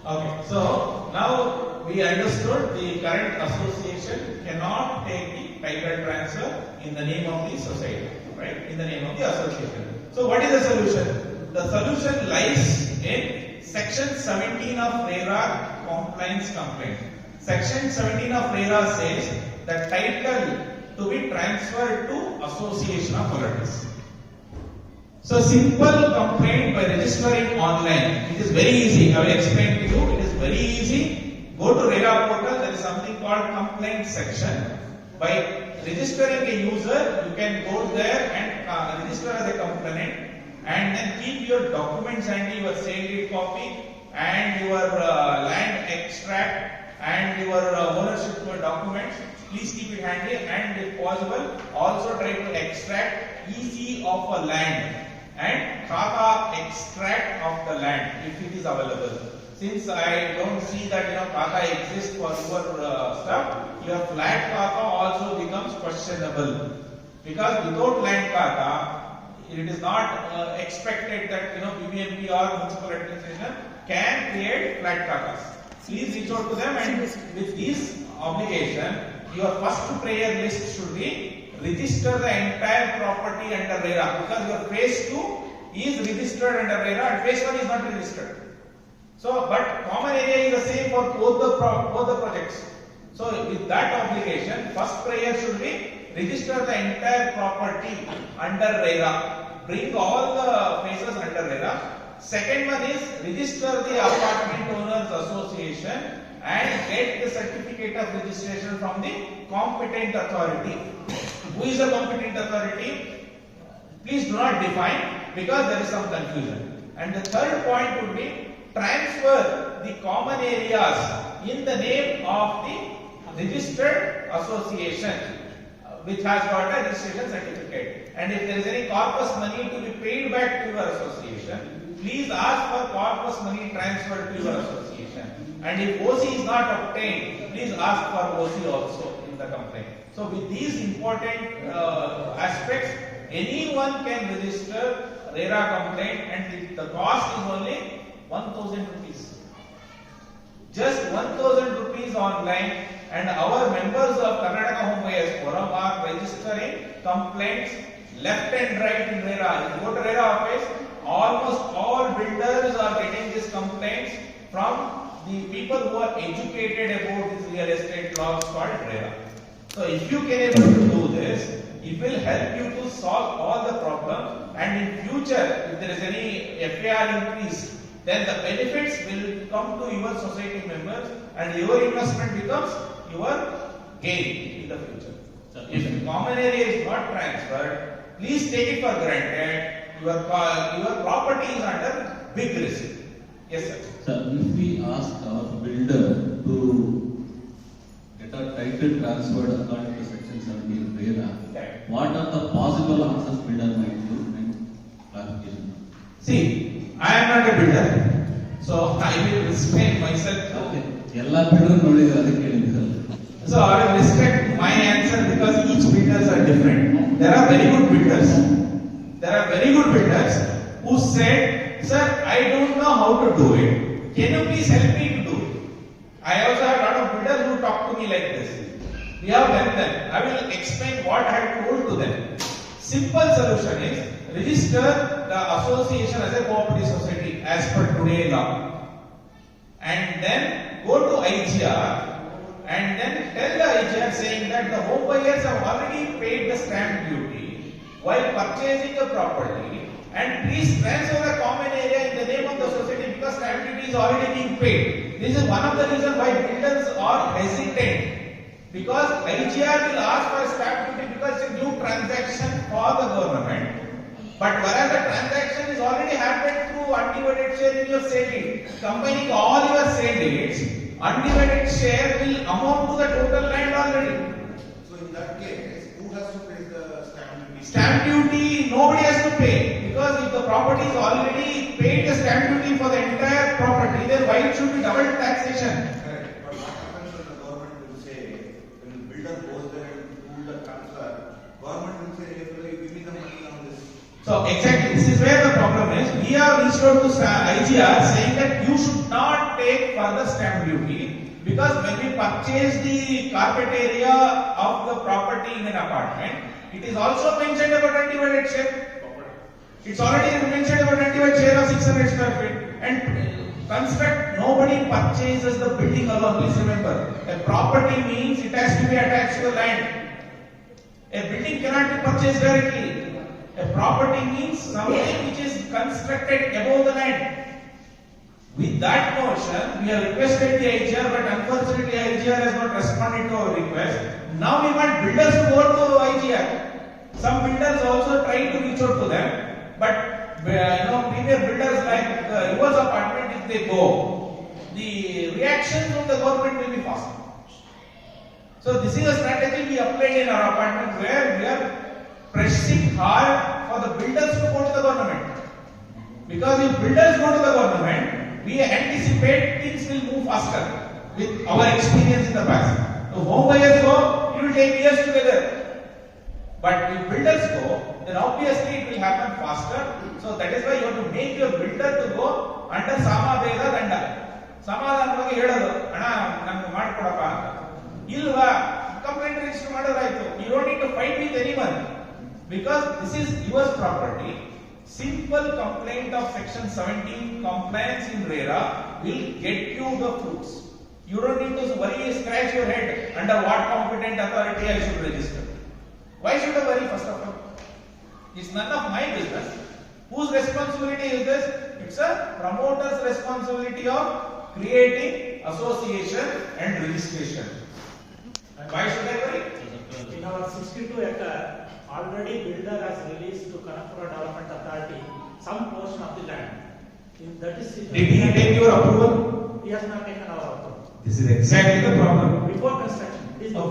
Okay, so now we understood the current association cannot take the title transfer in the name of the society, right? In the name of the association. So what is the solution? The solution lies in section 17 of RERA compliance complaint. Section 17 of RERA says the title to be transferred to association of authorities. So simple complaint by registering online. It is very easy. I will explain to you. It is very easy. Go to RERA portal. There is something called complaint section. By registering a user, you can go there and register as a complainant, and then keep your documents handy, your sale deed copy and your land extract and your ownership documents. Please keep it handy, and if possible, also try to extract EC of a land and Khata extract of the land if it is available. Since I don't see that Khata exists for your stuff, your flat Khata also becomes questionable, because without land Khata, it is not expected that BBMP or municipal administration can create flat Khatas. Please reach out to them, and with this obligation, your first prayer list should be register the entire property under RERA, because your phase 2 is registered under RERA and phase 1 is not registered. So, but common area is the same for both the projects. So, with that obligation, first prayer should be register the entire property under RERA. Bring all the phases under RERA. Second one is register the apartment owners association and get the certificate of registration from the competent authority. Who is the competent authority? Please do not define, because there is some confusion. And the third point would be transfer the common areas in the name of the registered association which has got a registration certificate. And if there is any corpus money to be paid back to your association, please ask for corpus money transferred to your association. And if OC is not obtained, please ask for OC also in the complaint. So with these important aspects, anyone can register RERA complaint, and the cost is only 1,000 rupees. Just 1,000 rupees online, and our members of Karnataka Home Buyers Forum are registering complaints left and right in RERA. If you go to RERA office, almost all builders are getting these complaints from the people who are educated about this real estate laws called RERA. So if you can able to do this, it will help you to solve all the problems, and in future, if there is any FAR increase, then the benefits will come to your society members, and your investment becomes your gain in the future. So if the common area is not transferred, please take it for granted. Your property is under big risk. Yes, sir. Sir, if we ask our builder to get a title transferred according to section 17 RERA, what are the possible answers builder might do and clarification? See, I am not a builder, so I will restrain myself. Okay. Ella builder knowledge So I will restrict my answer, because each builders are different. There are very good builders. There are very good builders who said, "Sir, I don't know how to do it. Can you please help me to do it?" I also have a lot of builders who talk to me like this. We have done them. I will explain what I have told to them. Simple solution is register the association as a cooperative society as per today law, and then go to IGR and then tell the IGR saying that the home buyers have already paid the stamp duty while purchasing the property, and please transfer the common area in the name of the society, because stamp duty is already being paid. This is one of the reasons why builders are hesitant, because IGR will ask for stamp duty because it's a new transaction for the government. But whereas the transaction is already happened through undivided share in your sale deed, combining all your sale deeds, undivided share will amount to the total land already. So in that case, who has to pay the stamp duty? Stamp duty, nobody has to pay, because if the property is already paid the stamp duty for the entire property, then why it should be double taxation? Correct. But what happens when the government will say, when the builder goes there and do the transfer, government will say, "Hey, give me the money on this." So exactly, this is where the problem is. We have reached out to IGR saying that you should not take further stamp duty because when we purchase the carpet area of the property in an apartment, it is also mentioned about undivided share. It's already mentioned about undivided share of 600 square feet. And construct, nobody purchases the building alone. Please remember, a property means it has to be attached to the land. A building cannot be purchased directly. A property means something which is constructed above the land. With that notion, we have requested the IGR, but unfortunately IGR has not responded to our request. Now we want builders to go to IGR. Some builders also try to reach out to them, but premier builders like yours apartment, if they go, the reaction from the government will be faster. So this is a strategy we applied in our apartment where we are pressing hard for the builders to go to the government. Because if builders go to the government, we anticipate things will move faster with our experience in the past. If home buyers go, it will take years together. But if builders go, then obviously it will happen faster. So that is why you have to make your builder to go under Sama Veda Danda. ಸಮಾಧಾನವಾಗಿ ಹೇಳೋದು ಅಣ್ಣ ನಮ್ಗೆ ಮಾಡ್ಕೊಡಪ್ಪ ಅಂತ. ಇಲ್ವಾ complaint register ಮಾಡೋದಾಯ್ತು. You don't need to fight with anyone. Because this is yours property, simple complaint of section 17 compliance in RERA will get you the fruits. You don't need to worry, scratch your head under what competent authority I should register. Why should I worry first of all? It's none of my business. Whose responsibility is this? It's a promoter's responsibility of creating association and registration. And why should I worry? In our 62-acre, already builder has released to Kanapura Development Authority some portion of the land. That is. Did he take your approval? He has not taken our approval. This is exactly the problem. Before construction.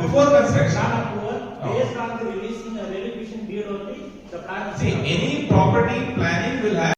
Before construction. Plan approval, based on the releasing a relinquishing deed only, the plan. See, any property planning will have